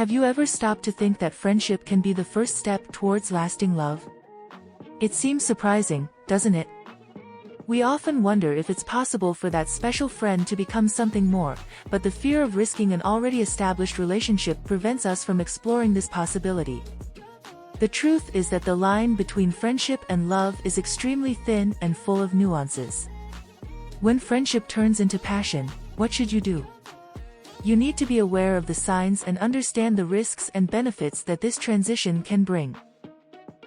Have you ever stopped to think that friendship can be the first step towards lasting love? It seems surprising, doesn't it? We often wonder if it's possible for that special friend to become something more, but the fear of risking an already established relationship prevents us from exploring this possibility. The truth is that the line between friendship and love is extremely thin and full of nuances. When friendship turns into passion, what should you do? You need to be aware of the signs and understand the risks and benefits that this transition can bring.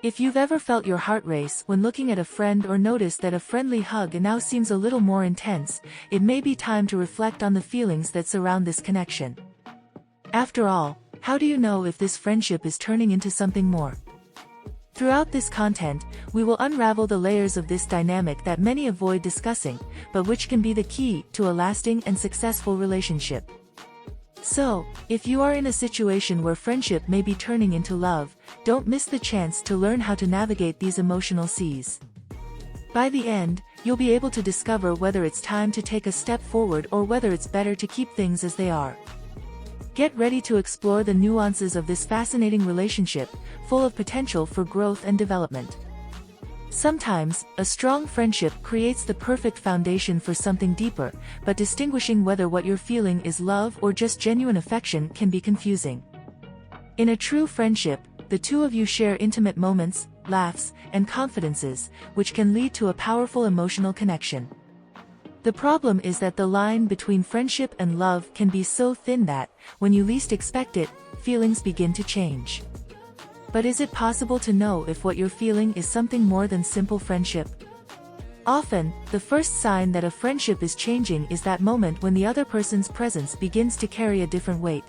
If you've ever felt your heart race when looking at a friend or noticed that a friendly hug now seems a little more intense, it may be time to reflect on the feelings that surround this connection. After all, how do you know if this friendship is turning into something more? Throughout this content, we will unravel the layers of this dynamic that many avoid discussing, but which can be the key to a lasting and successful relationship. So, if you are in a situation where friendship may be turning into love, don't miss the chance to learn how to navigate these emotional seas. By the end, you'll be able to discover whether it's time to take a step forward or whether it's better to keep things as they are. Get ready to explore the nuances of this fascinating relationship, full of potential for growth and development. Sometimes, a strong friendship creates the perfect foundation for something deeper, but distinguishing whether what you're feeling is love or just genuine affection can be confusing. In a true friendship, the two of you share intimate moments, laughs, and confidences, which can lead to a powerful emotional connection. The problem is that the line between friendship and love can be so thin that, when you least expect it, feelings begin to change. But is it possible to know if what you're feeling is something more than simple friendship? Often, the first sign that a friendship is changing is that moment when the other person's presence begins to carry a different weight.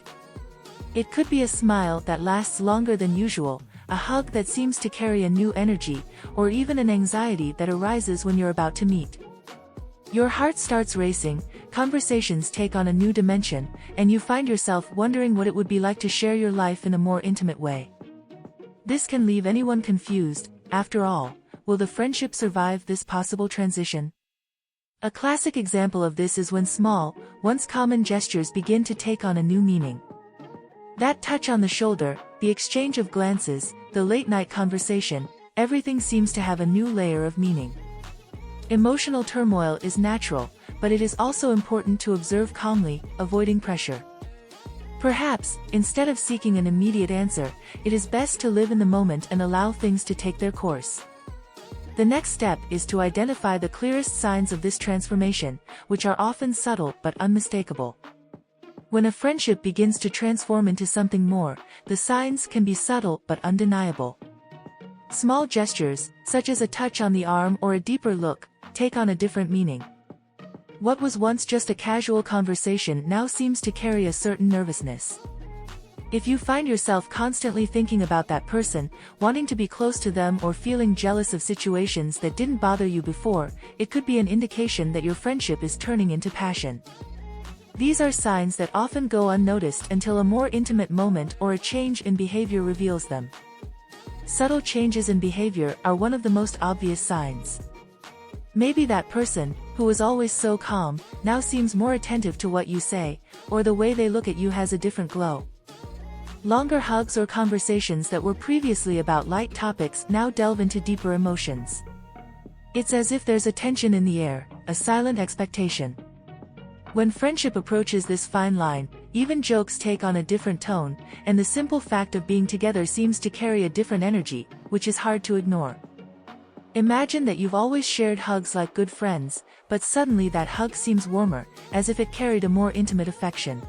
It could be a smile that lasts longer than usual, a hug that seems to carry a new energy, or even an anxiety that arises when you're about to meet. Your heart starts racing, conversations take on a new dimension, and you find yourself wondering what it would be like to share your life in a more intimate way. This can leave anyone confused. After all, will the friendship survive this possible transition? A classic example of this is when small, once common gestures begin to take on a new meaning. That touch on the shoulder, the exchange of glances, the late-night conversation, everything seems to have a new layer of meaning. Emotional turmoil is natural, but it is also important to observe calmly, avoiding pressure. Perhaps, instead of seeking an immediate answer, it is best to live in the moment and allow things to take their course. The next step is to identify the clearest signs of this transformation, which are often subtle but unmistakable. When a friendship begins to transform into something more, the signs can be subtle but undeniable. Small gestures, such as a touch on the arm or a deeper look, take on a different meaning. What was once just a casual conversation now seems to carry a certain nervousness. If you find yourself constantly thinking about that person, wanting to be close to them or feeling jealous of situations that didn't bother you before, it could be an indication that your friendship is turning into passion. These are signs that often go unnoticed until a more intimate moment or a change in behavior reveals them. Subtle changes in behavior are one of the most obvious signs. Maybe that person, who was always so calm, now seems more attentive to what you say, or the way they look at you has a different glow. Longer hugs or conversations that were previously about light topics now delve into deeper emotions. It's as if there's a tension in the air, a silent expectation. When friendship approaches this fine line, even jokes take on a different tone, and the simple fact of being together seems to carry a different energy, which is hard to ignore. Imagine that you've always shared hugs like good friends, but suddenly that hug seems warmer, as if it carried a more intimate affection.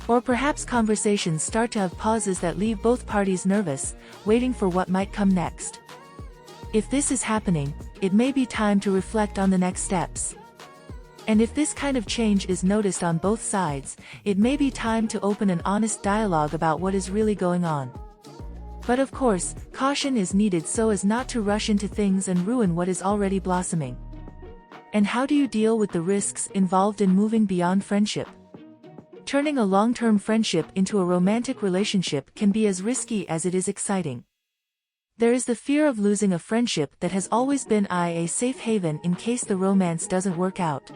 Or perhaps conversations start to have pauses that leave both parties nervous, waiting for what might come next. If this is happening, it may be time to reflect on the next steps. And if this kind of change is noticed on both sides, it may be time to open an honest dialogue about what is really going on. But of course, caution is needed so as not to rush into things and ruin what is already blossoming. And how do you deal with the risks involved in moving beyond friendship? Turning a long-term friendship into a romantic relationship can be as risky as it is exciting. There is the fear of losing a friendship that has always been a safe haven in case the romance doesn't work out.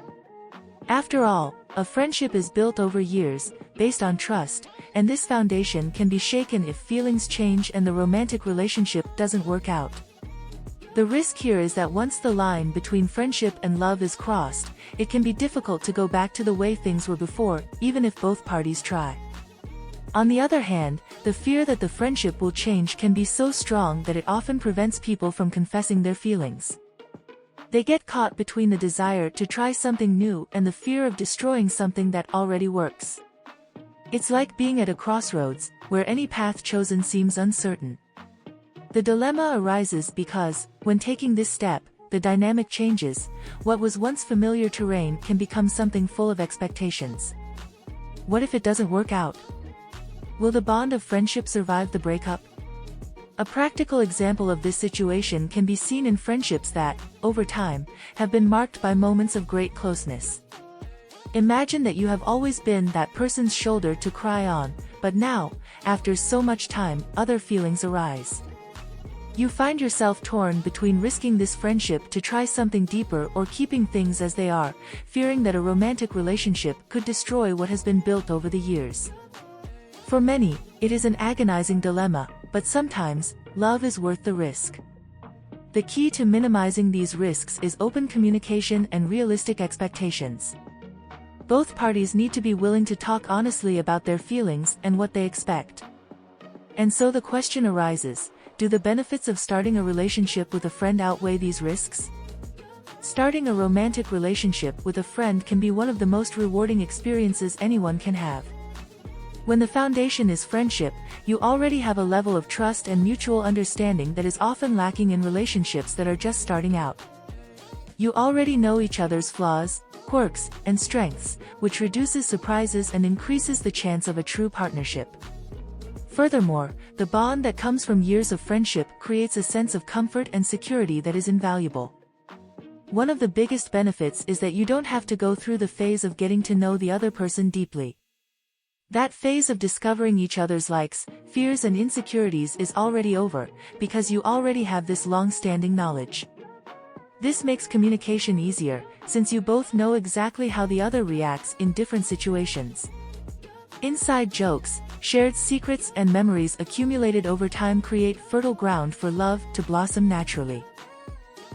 After all, A friendship is built over years, based on trust, and this foundation can be shaken if feelings change and the romantic relationship doesn't work out. The risk here is that once the line between friendship and love is crossed, it can be difficult to go back to the way things were before, even if both parties try. On the other hand, the fear that the friendship will change can be so strong that it often prevents people from confessing their feelings. They get caught between the desire to try something new and the fear of destroying something that already works. It's like being at a crossroads, where any path chosen seems uncertain. The dilemma arises because, when taking this step, the dynamic changes. What was once familiar terrain can become something full of expectations. What if it doesn't work out? Will the bond of friendship survive the breakup? A practical example of this situation can be seen in friendships that, over time, have been marked by moments of great closeness. Imagine that you have always been that person's shoulder to cry on, but now, after so much time, other feelings arise. You find yourself torn between risking this friendship to try something deeper or keeping things as they are, fearing that a romantic relationship could destroy what has been built over the years. For many, it is an agonizing dilemma, but sometimes, love is worth the risk. The key to minimizing these risks is open communication and realistic expectations. Both parties need to be willing to talk honestly about their feelings and what they expect. And so the question arises, do the benefits of starting a relationship with a friend outweigh these risks? Starting a romantic relationship with a friend can be one of the most rewarding experiences anyone can have. When the foundation is friendship, you already have a level of trust and mutual understanding that is often lacking in relationships that are just starting out. You already know each other's flaws, quirks, and strengths, which reduces surprises and increases the chance of a true partnership. Furthermore, the bond that comes from years of friendship creates a sense of comfort and security that is invaluable. One of the biggest benefits is that you don't have to go through the phase of getting to know the other person deeply. That phase of discovering each other's likes, fears and insecurities is already over, because you already have this long-standing knowledge. This makes communication easier, since you both know exactly how the other reacts in different situations. Inside jokes, shared secrets and memories accumulated over time create fertile ground for love to blossom naturally.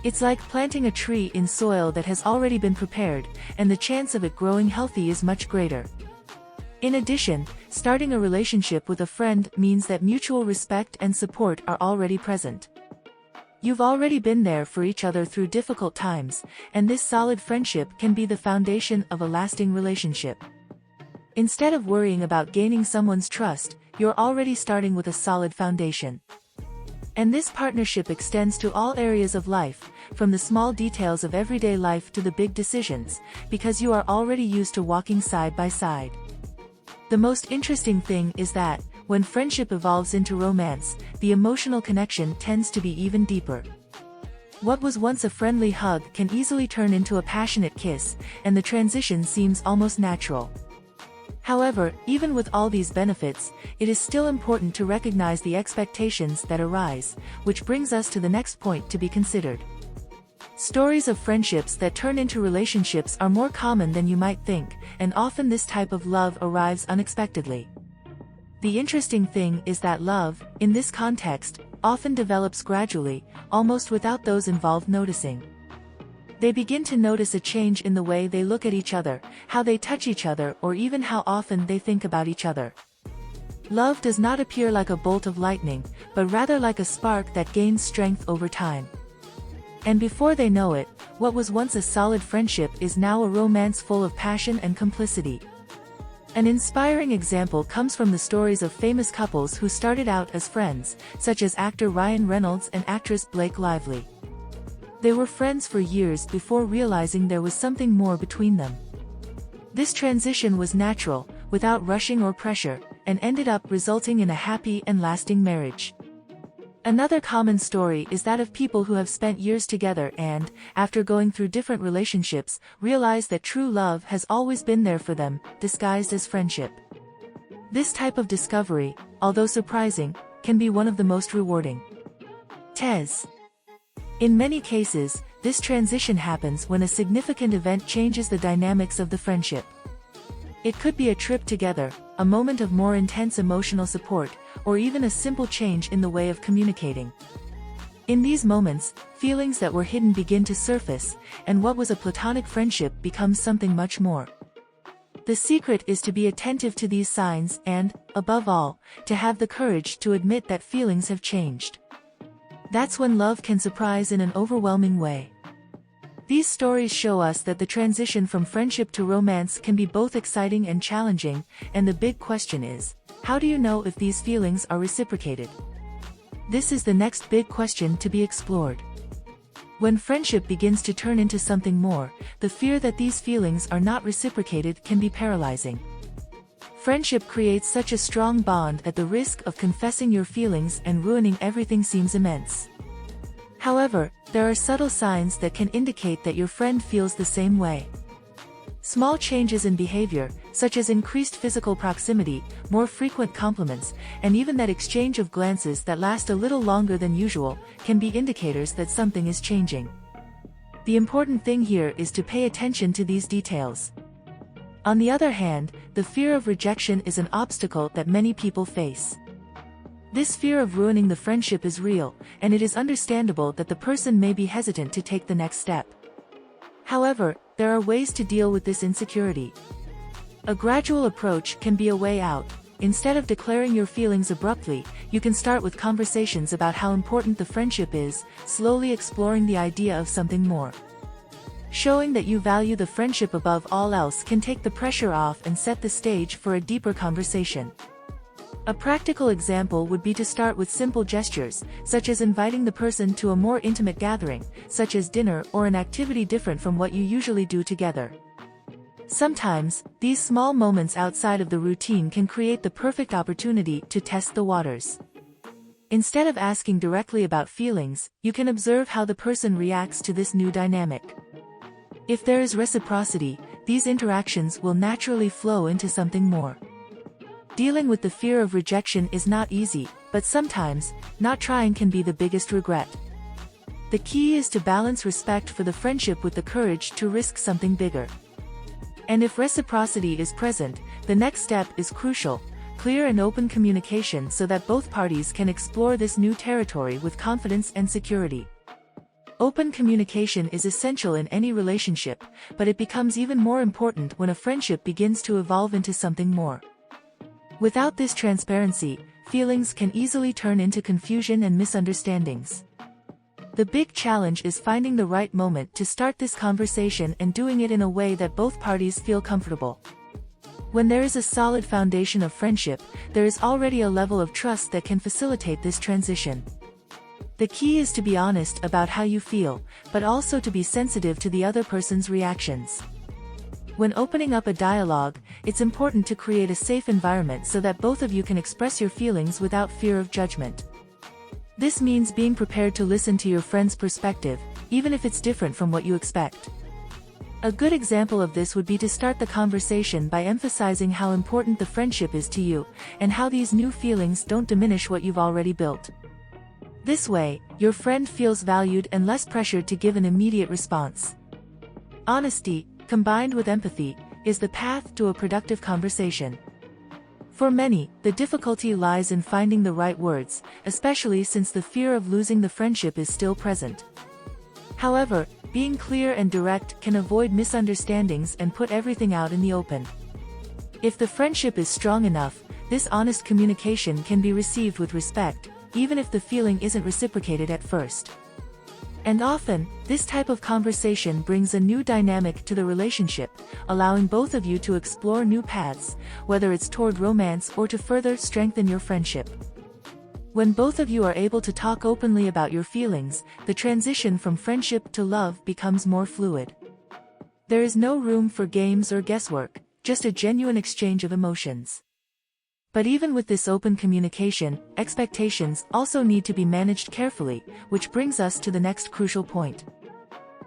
It's like planting a tree in soil that has already been prepared, and the chance of it growing healthy is much greater. In addition, starting a relationship with a friend means that mutual respect and support are already present. You've already been there for each other through difficult times, and this solid friendship can be the foundation of a lasting relationship. Instead of worrying about gaining someone's trust, you're already starting with a solid foundation. And this partnership extends to all areas of life, from the small details of everyday life to the big decisions, because you are already used to walking side by side. The most interesting thing is that, when friendship evolves into romance, the emotional connection tends to be even deeper. What was once a friendly hug can easily turn into a passionate kiss, and the transition seems almost natural. However, even with all these benefits, it is still important to recognize the expectations that arise, which brings us to the next point to be considered. Stories of friendships that turn into relationships are more common than you might think, and often this type of love arrives unexpectedly. The interesting thing is that love, in this context, often develops gradually, almost without those involved noticing. They begin to notice a change in the way they look at each other, how they touch each other, or even how often they think about each other. Love does not appear like a bolt of lightning, but rather like a spark that gains strength over time. And before they know it, what was once a solid friendship is now a romance full of passion and complicity. An inspiring example comes from the stories of famous couples who started out as friends, such as actor Ryan Reynolds and actress Blake Lively. They were friends for years before realizing there was something more between them. This transition was natural, without rushing or pressure, and ended up resulting in a happy and lasting marriage. Another common story is that of people who have spent years together and, after going through different relationships, realize that true love has always been there for them, disguised as friendship. This type of discovery, although surprising, can be one of the most rewarding. Tez. In many cases, this transition happens when a significant event changes the dynamics of the friendship. It could be a trip together, a moment of more intense emotional support, or even a simple change in the way of communicating. In these moments, feelings that were hidden begin to surface, and what was a platonic friendship becomes something much more. The secret is to be attentive to these signs and, above all, to have the courage to admit that feelings have changed. That's when love can surprise in an overwhelming way. These stories show us that the transition from friendship to romance can be both exciting and challenging, and the big question is, how do you know if these feelings are reciprocated? This is the next big question to be explored. When friendship begins to turn into something more, the fear that these feelings are not reciprocated can be paralyzing. Friendship creates such a strong bond that the risk of confessing your feelings and ruining everything seems immense. However, there are subtle signs that can indicate that your friend feels the same way. Small changes in behavior, such as increased physical proximity, more frequent compliments, and even that exchange of glances that last a little longer than usual, can be indicators that something is changing. The important thing here is to pay attention to these details. On the other hand, the fear of rejection is an obstacle that many people face. This fear of ruining the friendship is real, and it is understandable that the person may be hesitant to take the next step. However, there are ways to deal with this insecurity. A gradual approach can be a way out. Instead of declaring your feelings abruptly, you can start with conversations about how important the friendship is, slowly exploring the idea of something more. Showing that you value the friendship above all else can take the pressure off and set the stage for a deeper conversation. A practical example would be to start with simple gestures, such as inviting the person to a more intimate gathering, such as dinner or an activity different from what you usually do together. Sometimes, these small moments outside of the routine can create the perfect opportunity to test the waters. Instead of asking directly about feelings, you can observe how the person reacts to this new dynamic. If there is reciprocity, these interactions will naturally flow into something more. Dealing with the fear of rejection is not easy, but sometimes, not trying can be the biggest regret. The key is to balance respect for the friendship with the courage to risk something bigger. And if reciprocity is present, the next step is crucial: clear and open communication so that both parties can explore this new territory with confidence and security. Open communication is essential in any relationship, but it becomes even more important when a friendship begins to evolve into something more. Without this transparency, feelings can easily turn into confusion and misunderstandings. The big challenge is finding the right moment to start this conversation and doing it in a way that both parties feel comfortable. When there is a solid foundation of friendship, there is already a level of trust that can facilitate this transition. The key is to be honest about how you feel, but also to be sensitive to the other person's reactions. When opening up a dialogue, it's important to create a safe environment so that both of you can express your feelings without fear of judgment. This means being prepared to listen to your friend's perspective, even if it's different from what you expect. A good example of this would be to start the conversation by emphasizing how important the friendship is to you, and how these new feelings don't diminish what you've already built. This way, your friend feels valued and less pressured to give an immediate response. Honesty, combined with empathy, is the path to a productive conversation. For many, the difficulty lies in finding the right words, especially since the fear of losing the friendship is still present. However, being clear and direct can avoid misunderstandings and put everything out in the open. If the friendship is strong enough, this honest communication can be received with respect, even if the feeling isn't reciprocated at first. And often, this type of conversation brings a new dynamic to the relationship, allowing both of you to explore new paths, whether it's toward romance or to further strengthen your friendship. When both of you are able to talk openly about your feelings, the transition from friendship to love becomes more fluid. There is no room for games or guesswork, just a genuine exchange of emotions. But even with this open communication, expectations also need to be managed carefully, which brings us to the next crucial point.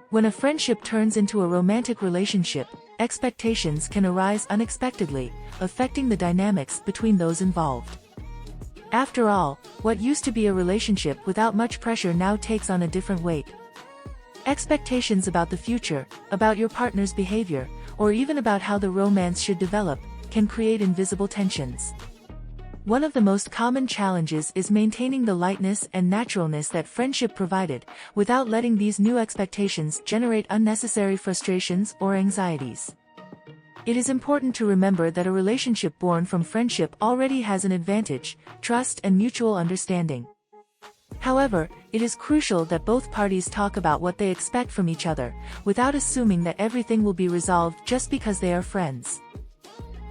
When a friendship turns into a romantic relationship, expectations can arise unexpectedly, affecting the dynamics between those involved. After all, what used to be a relationship without much pressure now takes on a different weight. Expectations about the future, about your partner's behavior, or even about how the romance should develop, can create invisible tensions. One of the most common challenges is maintaining the lightness and naturalness that friendship provided, without letting these new expectations generate unnecessary frustrations or anxieties. It is important to remember that a relationship born from friendship already has an advantage: trust and mutual understanding. However, it is crucial that both parties talk about what they expect from each other, without assuming that everything will be resolved just because they are friends.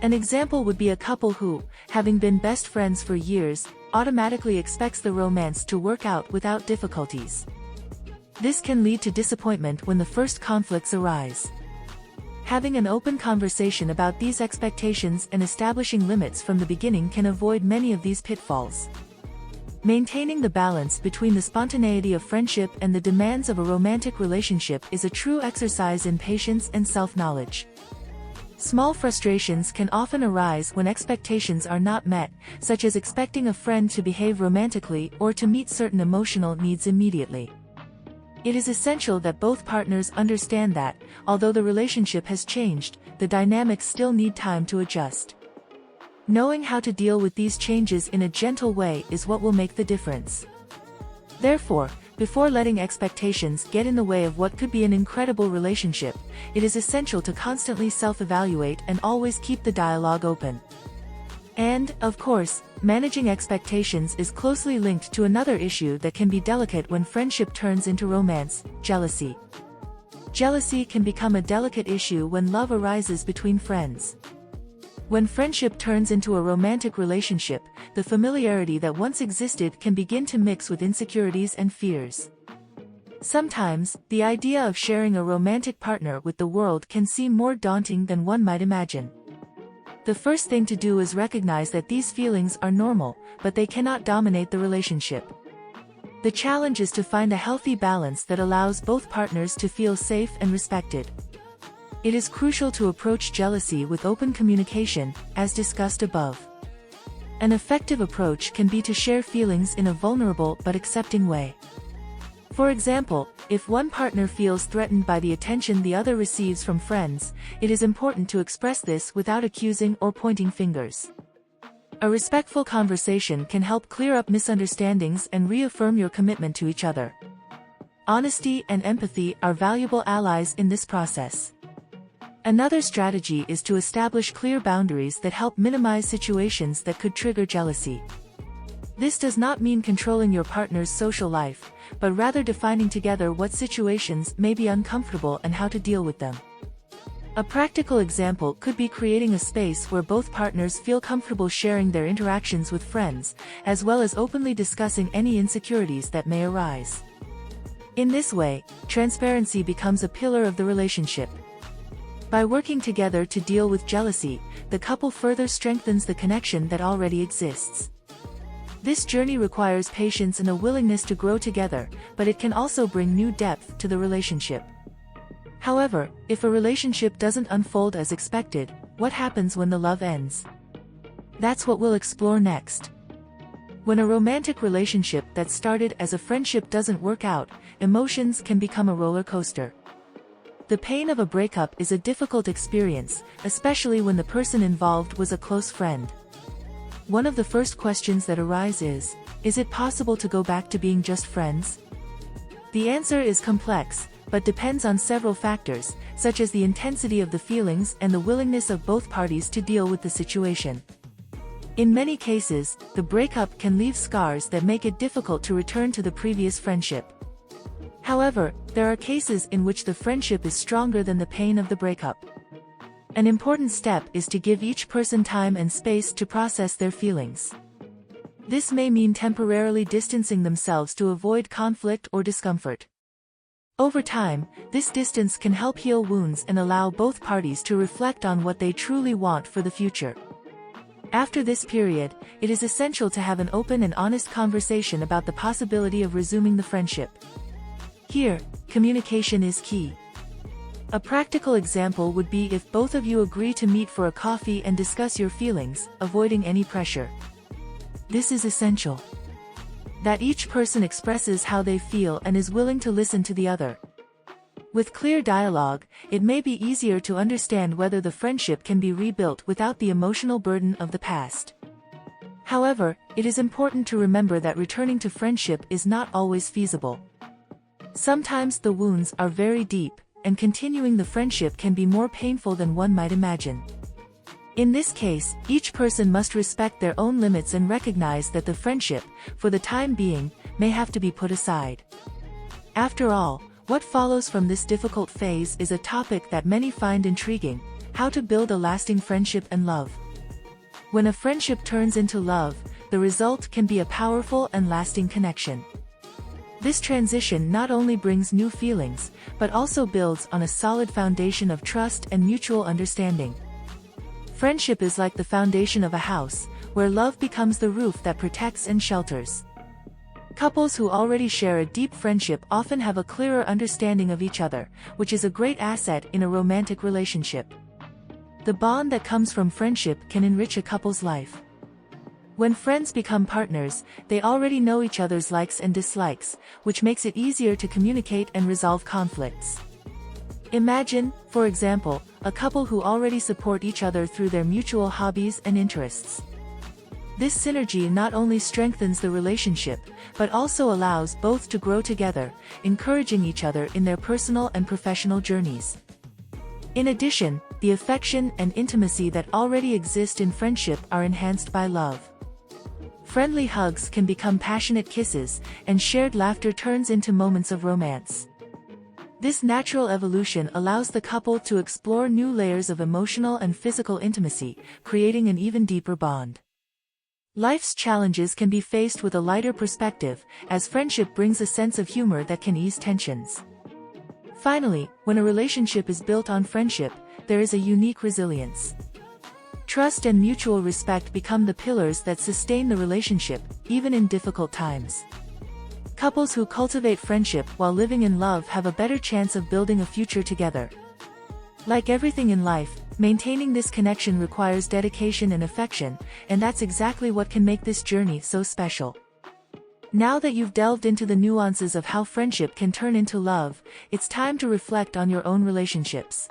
An example would be a couple who, having been best friends for years, automatically expects the romance to work out without difficulties. This can lead to disappointment when the first conflicts arise. Having an open conversation about these expectations and establishing limits from the beginning can avoid many of these pitfalls. Maintaining the balance between the spontaneity of friendship and the demands of a romantic relationship is a true exercise in patience and self-knowledge. Small frustrations can often arise when expectations are not met, such as expecting a friend to behave romantically or to meet certain emotional needs immediately. It is essential that both partners understand that, although the relationship has changed, the dynamics still need time to adjust. Knowing how to deal with these changes in a gentle way is what will make the difference. Therefore, before letting expectations get in the way of what could be an incredible relationship, it is essential to constantly self-evaluate and always keep the dialogue open. And, of course, managing expectations is closely linked to another issue that can be delicate when friendship turns into romance: jealousy. Jealousy can become a delicate issue when love arises between friends. When friendship turns into a romantic relationship, the familiarity that once existed can begin to mix with insecurities and fears. Sometimes, the idea of sharing a romantic partner with the world can seem more daunting than one might imagine. The first thing to do is recognize that these feelings are normal, but they cannot dominate the relationship. The challenge is to find a healthy balance that allows both partners to feel safe and respected. It is crucial to approach jealousy with open communication, as discussed above. An effective approach can be to share feelings in a vulnerable but accepting way. For example, if one partner feels threatened by the attention the other receives from friends, it is important to express this without accusing or pointing fingers. A respectful conversation can help clear up misunderstandings and reaffirm your commitment to each other. Honesty and empathy are valuable allies in this process. Another strategy is to establish clear boundaries that help minimize situations that could trigger jealousy. This does not mean controlling your partner's social life, but rather defining together what situations may be uncomfortable and how to deal with them. A practical example could be creating a space where both partners feel comfortable sharing their interactions with friends, as well as openly discussing any insecurities that may arise. In this way, transparency becomes a pillar of the relationship. By working together to deal with jealousy, the couple further strengthens the connection that already exists. This journey requires patience and a willingness to grow together, but it can also bring new depth to the relationship. However, if a relationship doesn't unfold as expected, what happens when the love ends? That's what we'll explore next. When a romantic relationship that started as a friendship doesn't work out, emotions can become a roller coaster. The pain of a breakup is a difficult experience, especially when the person involved was a close friend. One of the first questions that arise is it possible to go back to being just friends? The answer is complex, but depends on several factors, such as the intensity of the feelings and the willingness of both parties to deal with the situation. In many cases, the breakup can leave scars that make it difficult to return to the previous friendship. However, there are cases in which the friendship is stronger than the pain of the breakup. An important step is to give each person time and space to process their feelings. This may mean temporarily distancing themselves to avoid conflict or discomfort. Over time, this distance can help heal wounds and allow both parties to reflect on what they truly want for the future. After this period, it is essential to have an open and honest conversation about the possibility of resuming the friendship. Here, communication is key. A practical example would be if both of you agree to meet for a coffee and discuss your feelings, avoiding any pressure. This is essential. That each person expresses how they feel and is willing to listen to the other. With clear dialogue, it may be easier to understand whether the friendship can be rebuilt without the emotional burden of the past. However, it is important to remember that returning to friendship is not always feasible. Sometimes the wounds are very deep, and continuing the friendship can be more painful than one might imagine. In this case, each person must respect their own limits and recognize that the friendship, for the time being, may have to be put aside. After all, what follows from this difficult phase is a topic that many find intriguing: how to build a lasting friendship and love. When a friendship turns into love, the result can be a powerful and lasting connection. This transition not only brings new feelings, but also builds on a solid foundation of trust and mutual understanding. Friendship is like the foundation of a house, where love becomes the roof that protects and shelters. Couples who already share a deep friendship often have a clearer understanding of each other, which is a great asset in a romantic relationship. The bond that comes from friendship can enrich a couple's life. When friends become partners, they already know each other's likes and dislikes, which makes it easier to communicate and resolve conflicts. Imagine, for example, a couple who already support each other through their mutual hobbies and interests. This synergy not only strengthens the relationship, but also allows both to grow together, encouraging each other in their personal and professional journeys. In addition, the affection and intimacy that already exist in friendship are enhanced by love. Friendly hugs can become passionate kisses, and shared laughter turns into moments of romance. This natural evolution allows the couple to explore new layers of emotional and physical intimacy, creating an even deeper bond. Life's challenges can be faced with a lighter perspective, as friendship brings a sense of humor that can ease tensions. Finally, when a relationship is built on friendship, there is a unique resilience. Trust and mutual respect become the pillars that sustain the relationship, even in difficult times. Couples who cultivate friendship while living in love have a better chance of building a future together. Like everything in life, maintaining this connection requires dedication and affection, and that's exactly what can make this journey so special. Now that you've delved into the nuances of how friendship can turn into love, it's time to reflect on your own relationships.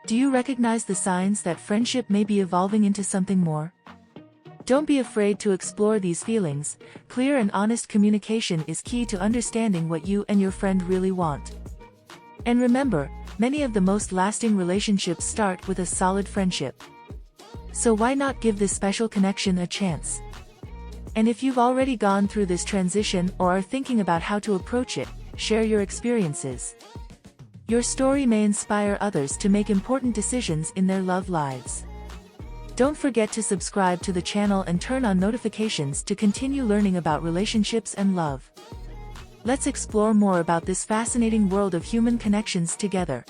Do you recognize the signs that friendship may be evolving into something more? Don't be afraid to explore these feelings. Clear and honest communication is key to understanding what you and your friend really want. And remember, many of the most lasting relationships start with a solid friendship. So why not give this special connection a chance? And if you've already gone through this transition or are thinking about how to approach it, share your experiences. Your story may inspire others to make important decisions in their love lives. Don't forget to subscribe to the channel and turn on notifications to continue learning about relationships and love. Let's explore more about this fascinating world of human connections together.